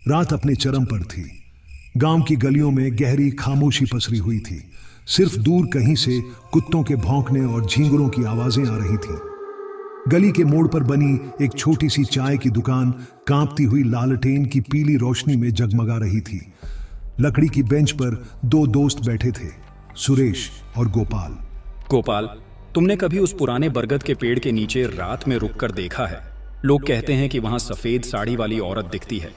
रात अपने चरम पर थी। गांव की गलियों में गहरी खामोशी पसरी हुई थी। सिर्फ दूर कहीं से कुत्तों के भौंकने और झींगुरों की आवाजें आ रही थीं। गली के मोड़ पर बनी एक छोटी सी चाय की दुकान कांपती हुई लालटेन की पीली रोशनी में जगमगा रही थी। लकड़ी की बेंच पर दो दोस्त बैठे थे, सुरेश और गोपाल। गोपाल, तुमने कभी उस पुराने बरगद के पेड़ के नीचे रात में रुककर देखा है? लोग कहते हैं कि वहां सफेद साड़ी वाली औरत दिखती है।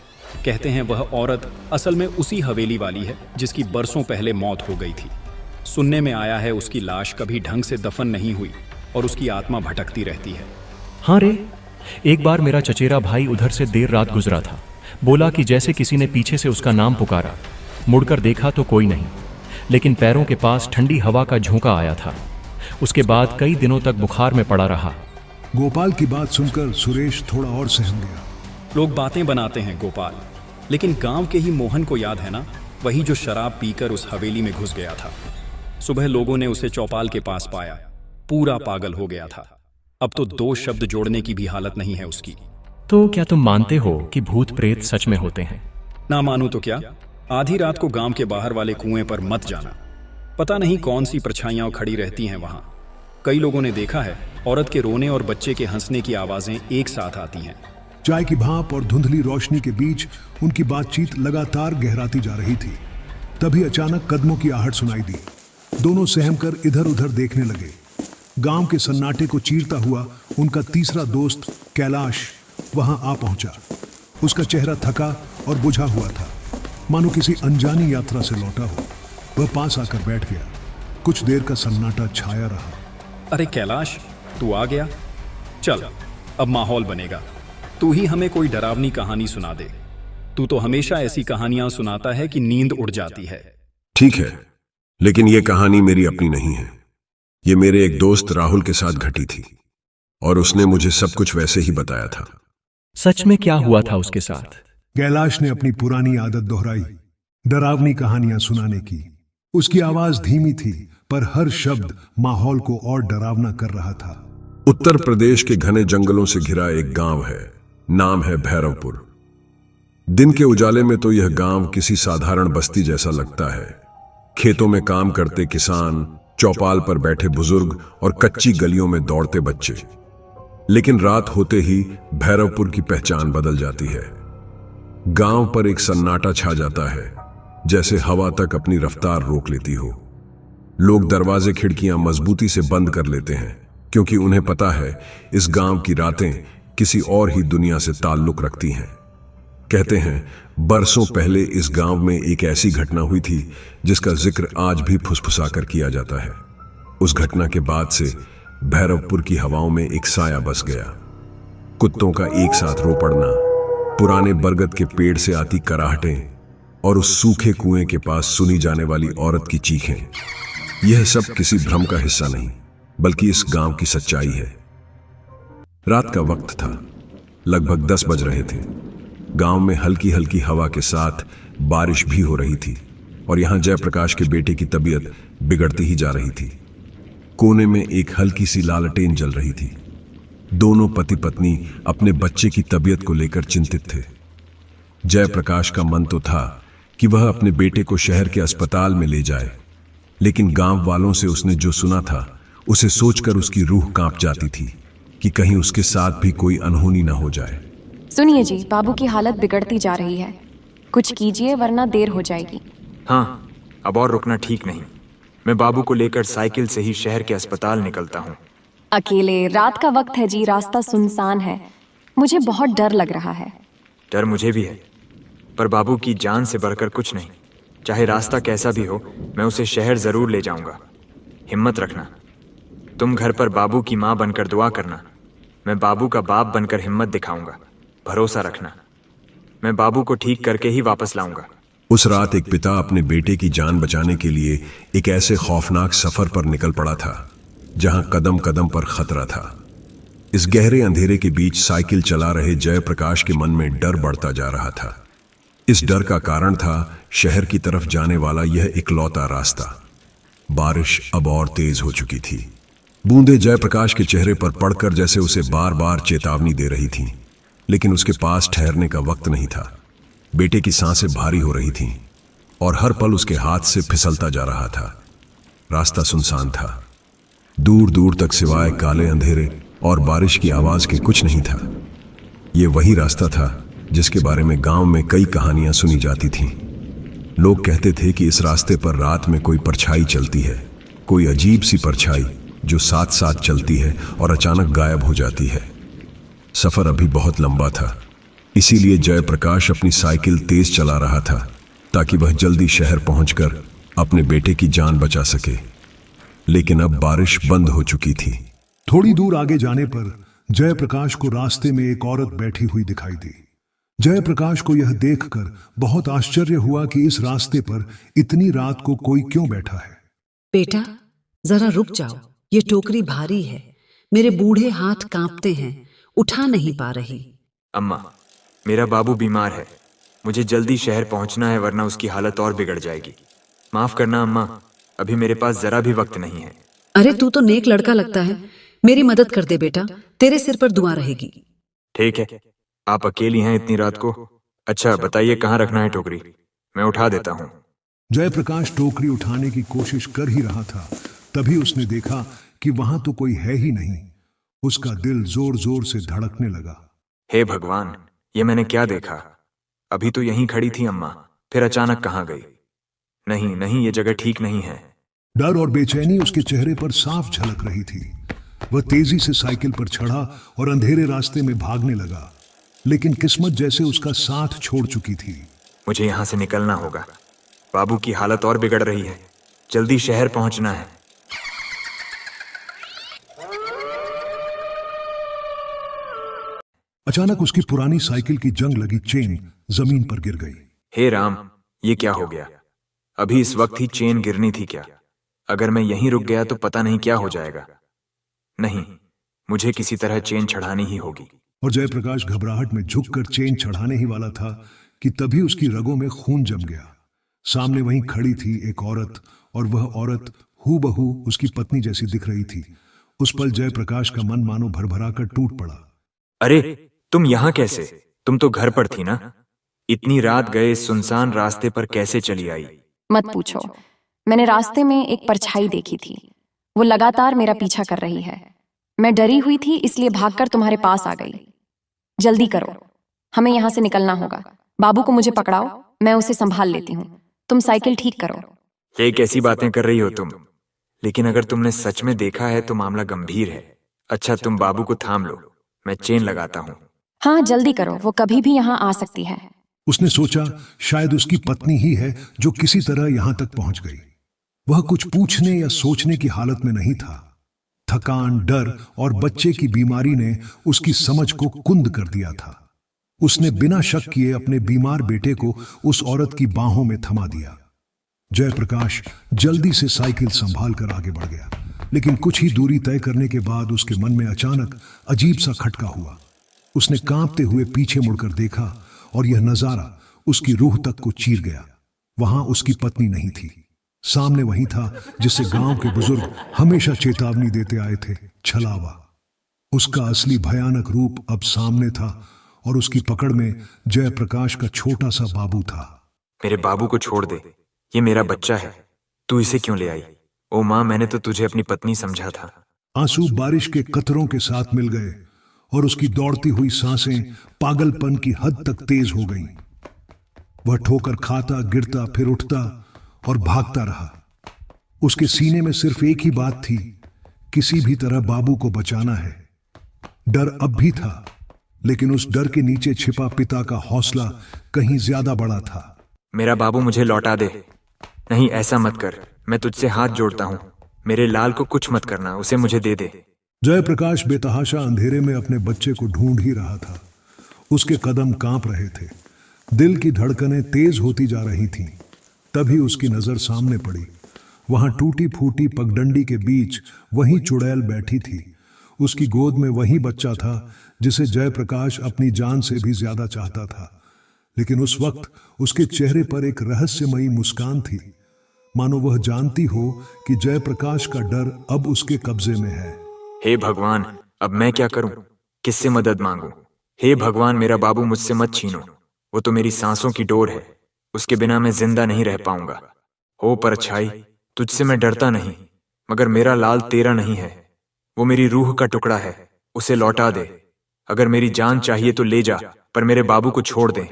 कहते हैं वह औरत असल में उसी हवेली वाली है जिसकी बरसों पहले मौत हो गई थी। सुनने में आया है उसकी लाश कभी ढंग से दफन नहीं हुई और उसकी आत्मा भटकती रहती है। हाँ रे, एक बार मेरा चचेरा भाई उधर से देर रात गुजरा था। बोला कि जैसे किसी ने पीछे से उसका नाम पुकारा। मुड़कर देखा तो कोई नहीं, लेकिन पैरों के पास ठंडी हवा का झोंका आया था। उसके बाद कई दिनों तक बुखार में पड़ा रहा। गोपाल की बात सुनकर सुरेश थोड़ा और सहम गया। लोग बातें बनाते हैं गोपाल, लेकिन गांव के ही मोहन को याद है ना, वही जो शराब पीकर उस हवेली में घुस गया था। सुबह लोगों ने उसे चौपाल के पास पाया, पूरा पागल हो गया था। अब तो दो शब्द जोड़ने की भी हालत नहीं है उसकी। तो क्या तुम मानते हो कि भूत प्रेत सच में होते हैं? ना मानू तो क्या, आधी रात को गांव के बाहर वाले कुएं पर मत जाना। पता नहीं कौन सी परछाइयां खड़ी रहती हैं वहां। कई लोगों ने देखा है औरत के रोने और बच्चे के हंसने की आवाजें एक साथ आती हैं। चाय की भाप और धुंधली रोशनी के बीच उनकी बातचीत लगातार गहराती जा रही थी। तभी अचानक कदमों की आहट सुनाई दी। दोनों सहमकर इधर उधर देखने लगे। गांव के सन्नाटे को चीरता हुआ उनका तीसरा दोस्त कैलाश वहां आ पहुंचा। उसका चेहरा थका और बुझा हुआ था, मानो किसी अनजानी यात्रा से लौटा हो। वह पास आकर बैठ गया। कुछ देर का सन्नाटा छाया रहा। अरे कैलाश, तू आ गया? चल, अब माहौल बनेगा। तू ही हमें कोई डरावनी कहानी सुना दे। तू तो हमेशा ऐसी कहानियां सुनाता है कि नींद उड़ जाती है। ठीक है, लेकिन यह कहानी मेरी अपनी नहीं है। ये मेरे एक दोस्त राहुल के साथ घटी थी और उसने मुझे सब कुछ वैसे ही बताया था। सच में क्या हुआ था उसके साथ? कैलाश ने अपनी पुरानी आदत दोहराई, डरावनी कहानियां सुनाने की। उसकी आवाज धीमी थी, पर हर शब्द माहौल को और डरावना कर रहा था। उत्तर प्रदेश के घने जंगलों से घिरा एक गांव है, नाम है भैरवपुर। दिन के उजाले में तो यह गांव किसी साधारण बस्ती जैसा लगता है। खेतों में काम करते किसान, चौपाल पर बैठे बुजुर्ग और कच्ची गलियों में दौड़ते बच्चे। लेकिन रात होते ही भैरवपुर की पहचान बदल जाती है। गांव पर एक सन्नाटा छा जाता है, जैसे हवा तक अपनी रफ्तार रोक लेती हो। लोग दरवाजे खिड़कियां मजबूती से बंद कर लेते हैं, क्योंकि उन्हें पता है इस गांव की रातें किसी और ही दुनिया से ताल्लुक रखती हैं। कहते हैं बरसों पहले इस गांव में एक ऐसी घटना हुई थी जिसका जिक्र आज भी फुसफुसाकर किया जाता है। उस घटना के बाद से भैरवपुर की हवाओं में एक साया बस गया। कुत्तों का एक साथ रो पड़ना, पुराने बरगद के पेड़ से आती कराहटें और उस सूखे कुएं के पास सुनी जाने वाली औरत की चीखें, यह सब किसी भ्रम का हिस्सा नहीं, बल्कि इस गांव की सच्चाई है। रात का वक्त था, लगभग 10 बज रहे थे। गांव में हल्की हल्की हवा के साथ बारिश भी हो रही थी और यहां जयप्रकाश के बेटे की तबीयत बिगड़ती ही जा रही थी। कोने में एक हल्की सी लालटेन जल रही थी। दोनों पति पत्नी अपने बच्चे की तबीयत को लेकर चिंतित थे। जयप्रकाश का मन तो था कि वह अपने बेटे को शहर के अस्पताल में ले जाए, लेकिन गांव वालों से उसने जो सुना था उसे सोचकर उसकी रूह कांप जाती थी कि कहीं उसके साथ भी कोई अनहोनी न हो जाए। सुनिए जी, बाबू की हालत बिगड़ती जा रही है। कुछ कीजिए वरना देर हो जाएगी। हाँ, अब और रुकना ठीक नहीं। मैं बाबू को लेकर साइकिल से ही शहर के अस्पताल निकलता हूँ। अकेले? रात का वक्त है जी, रास्ता सुनसान है। मुझे बहुत डर लग रहा है। डर मुझे भी है, पर बाबू की जान से बढ़कर कुछ नहीं। चाहे रास्ता कैसा भी हो, मैं उसे शहर जरूर ले जाऊंगा। हिम्मत रखना। तुम घर पर बाबू की माँ बनकर दुआ करना। मैं बाबू का बाप बनकर हिम्मत दिखाऊंगा। भरोसा रखना, मैं बाबू को ठीक करके ही वापस लाऊंगा। उस रात एक पिता अपने बेटे की जान बचाने के लिए एक ऐसे खौफनाक सफर पर निकल पड़ा था जहां कदम कदम पर खतरा था। इस गहरे अंधेरे के बीच साइकिल चला रहे जयप्रकाश के मन में डर बढ़ता जा रहा था। इस डर का कारण था शहर की तरफ जाने वाला यह इकलौता रास्ता। बारिश अब और तेज हो चुकी थी। बूंदें जयप्रकाश के चेहरे पर पड़कर जैसे उसे बार बार चेतावनी दे रही थीं, लेकिन उसके पास ठहरने का वक्त नहीं था। बेटे की सांसें भारी हो रही थीं और हर पल उसके हाथ से फिसलता जा रहा था। रास्ता सुनसान था। दूर दूर तक सिवाय काले अंधेरे और बारिश की आवाज के कुछ नहीं था। ये वही रास्ता था जिसके बारे में गांव में कई कहानियां सुनी जाती थीं। लोग कहते थे कि इस रास्ते पर रात में कोई परछाई चलती है, कोई अजीब सी परछाई जो साथ साथ चलती है और अचानक गायब हो जाती है। सफर अभी बहुत लंबा था, इसीलिए जयप्रकाश अपनी साइकिल तेज चला रहा था ताकि वह जल्दी शहर पहुंचकर अपने बेटे की जान बचा सके। लेकिन अब बारिश बंद हो चुकी थी। थोड़ी दूर आगे जाने पर जयप्रकाश को रास्ते में एक औरत बैठी हुई दिखाई दी। जयप्रकाश को यह देखकर बहुत आश्चर्य हुआ कि इस रास्ते पर इतनी रात को कोई क्यों बैठा है। बेटा, जरा रुक जाओ, ये टोकरी भारी है, मेरे बूढ़े हाथ कांपते हैं, उठा नहीं पा रही। अम्मा, मेरा बाबू बीमार है, मुझे जल्दी शहर पहुंचना है वरना उसकी हालत और बिगड़ जाएगी। माफ करना अम्मा, अभी मेरे पास जरा भी वक्त नहीं है। अरे तू तो नेक लड़का लगता है, मेरी मदद कर दे बेटा, तेरे सिर पर दुआ रहेगी। ठीक है, आप अकेली हैं इतनी रात को? अच्छा बताइए कहाँ रखना है टोकरी, मैं उठा देता हूँ। जयप्रकाश टोकरी उठाने की कोशिश कर ही रहा था, तभी उसने देखा कि वहां तो कोई है ही नहीं। उसका दिल जोर जोर से धड़कने लगा। हे भगवान, ये मैंने क्या देखा? अभी तो यहीं खड़ी थी अम्मा, फिर अचानक कहाँ गई? नहीं नहीं, ये जगह ठीक नहीं है। डर और बेचैनी उसके चेहरे पर साफ झलक रही थी। वह तेजी से साइकिल पर चढ़ा और अंधेरे रास्ते में भागने लगा, लेकिन किस्मत जैसे उसका साथ छोड़ चुकी थी। मुझे यहाँ से निकलना होगा, बाबू की हालत और बिगड़ रही है, जल्दी शहर पहुंचना है। अचानक उसकी पुरानी साइकिल की जंग लगी चेन जमीन पर गिर गई। हे राम, ये क्या हो गया? अभी इस वक्त ही चेन गिरनी थी क्या? अगर मैं यहीं रुक गया तो पता नहीं क्या हो जाएगा। नहीं, मुझे किसी तरह चेन चढ़ानी ही होगी। और जयप्रकाश घबराहट में झुककर चेन चढ़ाने ही वाला था कि तभी उसकी रगों में खून जम गया। सामने वहीं खड़ी थी एक औरत, और वह औरत हूबहू उसकी पत्नी जैसी दिख रही थी। उस पल जयप्रकाश का मन मानो भरभरा कर टूट पड़ा। अरे तुम यहाँ कैसे? तुम तो घर पर थी ना? इतनी रात गए सुनसान रास्ते पर कैसे चली आई? मत पूछो, मैंने रास्ते में एक परछाई देखी थी, वो लगातार मेरा पीछा कर रही है। मैं डरी हुई थी इसलिए भागकर तुम्हारे पास आ गई। जल्दी करो, हमें यहाँ से निकलना होगा। बाबू को मुझे पकड़ाओ, मैं उसे संभाल लेती हूँ। तुम साइकिल ठीक करो। ये कैसी बातें कर रही हो तुम? लेकिन अगर तुमने सच में देखा है तो मामला गंभीर है। अच्छा तुम बाबू को थाम लो, मैं चेन लगाता हूँ। हाँ जल्दी करो, वो कभी भी यहाँ आ सकती है। उसने सोचा शायद उसकी पत्नी ही है जो किसी तरह यहां तक पहुंच गई। वह कुछ पूछने या सोचने की हालत में नहीं था। थकान, डर और बच्चे की बीमारी ने उसकी समझ को कुंद कर दिया था। उसने बिना शक किए अपने बीमार बेटे को उस औरत की बाहों में थमा दिया। जयप्रकाश जल्दी से साइकिल संभाल कर आगे बढ़ गया, लेकिन कुछ ही दूरी तय करने के बाद उसके मन में अचानक अजीब सा खटका हुआ। उसने कांपते हुए पीछे मुड़कर देखा और यह नजारा उसकी रूह तक को चीर गया। वहां उसकी पत्नी नहीं थी, सामने वही था जिसे गांव के बुजुर्ग हमेशा चेतावनी देते आए थे, छलावा। उसका असली भयानक रूप अब सामने था और उसकी पकड़ में जयप्रकाश का छोटा सा बाबू था। मेरे बाबू को छोड़ दे, ये मेरा बच्चा है, तू इसे क्यों ले आई? ओ माँ, मैंने तो तुझे अपनी पत्नी समझा था। आंसू बारिश के कतरों के साथ मिल गए और उसकी दौड़ती हुई सांसें पागलपन की हद तक तेज हो गईं। वह ठोकर खाता, गिरता, फिर उठता और भागता रहा। उसके सीने में सिर्फ एक ही बात थी, किसी भी तरह बाबू को बचाना है। डर अब भी था, लेकिन उस डर के नीचे छिपा पिता का हौसला कहीं ज्यादा बड़ा था। मेरा बाबू मुझे लौटा दे। नहीं, ऐसा मत कर, मैं तुझसे हाथ जोड़ता हूँ। मेरे लाल को कुछ मत करना, उसे मुझे दे दे। जयप्रकाश बेतहाशा अंधेरे में अपने बच्चे को ढूंढ ही रहा था। उसके कदम कांप रहे थे, दिल की धड़कनें तेज होती जा रही थीं। तभी उसकी नजर सामने पड़ी। वहां टूटी फूटी पगडंडी के बीच वही चुड़ैल बैठी थी। उसकी गोद में वही बच्चा था जिसे जयप्रकाश अपनी जान से भी ज्यादा चाहता था। लेकिन उस वक्त उसके चेहरे पर एक रहस्यमयी मुस्कान थी, मानो वह जानती हो कि जयप्रकाश का डर अब उसके कब्जे में है। हे भगवान, अब मैं क्या करूं? किससे मदद मांगूं? हे भगवान, मेरा बाबू मुझसे मत छीनो, वो तो मेरी सांसों की डोर है, उसके बिना मैं जिंदा नहीं रह पाऊंगा। हो परछाई, तुझसे मैं डरता नहीं, मगर मेरा लाल तेरा नहीं है। वो मेरी रूह का टुकड़ा है, उसे लौटा दे। अगर मेरी जान चाहिए तो ले जा, पर मेरे बाबू को छोड़ दे।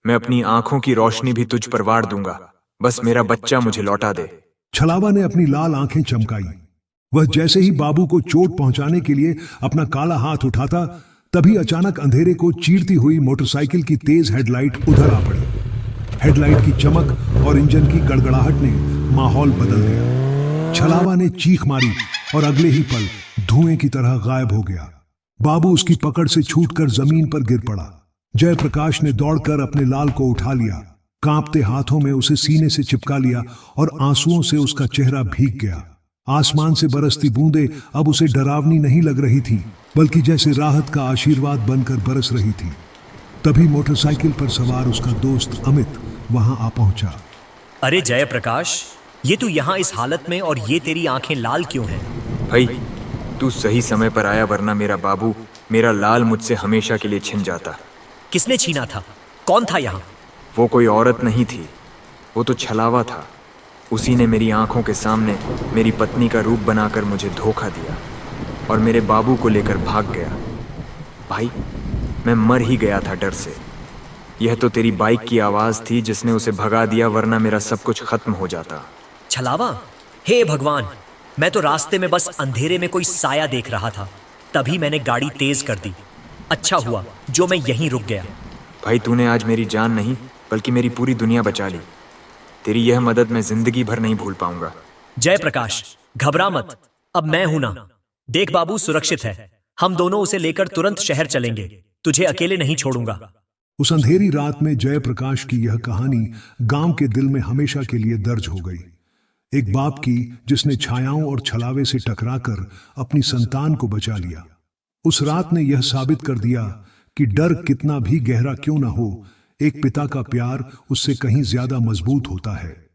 मैं अपनी आंखों की रोशनी भी तुझ पर वार दूंगा, बस मेरा बच्चा मुझे लौटा दे। छलावा ने अपनी लाल आंखें चमकाई। वह जैसे ही बाबू को चोट पहुंचाने के लिए अपना काला हाथ उठाता, तभी अचानक अंधेरे को चीरती हुई मोटरसाइकिल की तेज हेडलाइट उधर आ पड़ी। हेडलाइट की चमक और इंजन की गड़गड़ाहट ने माहौल बदल दिया। छलावा ने चीख मारी और अगले ही पल धुएं की तरह गायब हो गया। बाबू उसकी पकड़ से छूटकर जमीन पर गिर पड़ा। जयप्रकाश ने दौड़कर अपने लाल को उठा लिया, कांपते हाथों में उसे सीने से चिपका लिया और आंसुओं से उसका चेहरा भीग गया। आसमान से बरसती बूंदें अब उसे डरावनी नहीं लग रही थी, बल्कि जैसे राहत का आशीर्वाद बनकर बरस रही थी। तभी मोटरसाइकिल पर सवार उसका दोस्त अमित वहां आ पहुंचा। अरे जयप्रकाश, ये तू यहाँ इस हालत में और ये तेरी आंखें लाल क्यों हैं? भाई, तू सही समय पर आया, वरना मेरा बाबू, मेरा लाल मुझसे हमेशा के लिए छिन जाता। किसने छीना था? कौन था यहाँ? वो कोई औरत नहीं थी, वो तो छलावा था। उसी ने मेरी आंखों के सामने मेरी पत्नी का रूप बनाकर मुझे धोखा दिया और मेरे बाबू को लेकर भाग गया। भाई, मैं मर ही गया था डर से। यह तो तेरी बाइक की आवाज थी जिसने उसे भगा दिया, वरना मेरा सब कुछ खत्म हो जाता। छलावा, हे भगवान, मैं तो रास्ते में बस अंधेरे में कोई साया देख रहा था, तभी मैंने गाड़ी तेज कर दी। अच्छा हुआ जो मैं यहीं रुक गया। भाई, तूने आज मेरी जान नहीं बल्कि मेरी पूरी दुनिया बचा ली। तेरी यह मदद मैं जिंदगी भर नहीं भूल पाऊंगा। जयप्रकाश, घबरा मत, अब मैं हूं ना। देख, बाबू सुरक्षित है। हम दोनों उसे लेकर तुरंत शहर चलेंगे। तुझे अकेले नहीं छोड़ूंगा। उस अंधेरी रात में जयप्रकाश की यह कहानी गांव के दिल में हमेशा के लिए दर्ज हो गई। एक बाप की जिसने छायाओं और छलावे से टकराकर अपनी संतान को बचा लिया। उस रात ने यह साबित कर दिया कि डर कितना भी गहरा क्यों ना हो, एक पिता का प्यार उससे कहीं ज्यादा मजबूत होता है।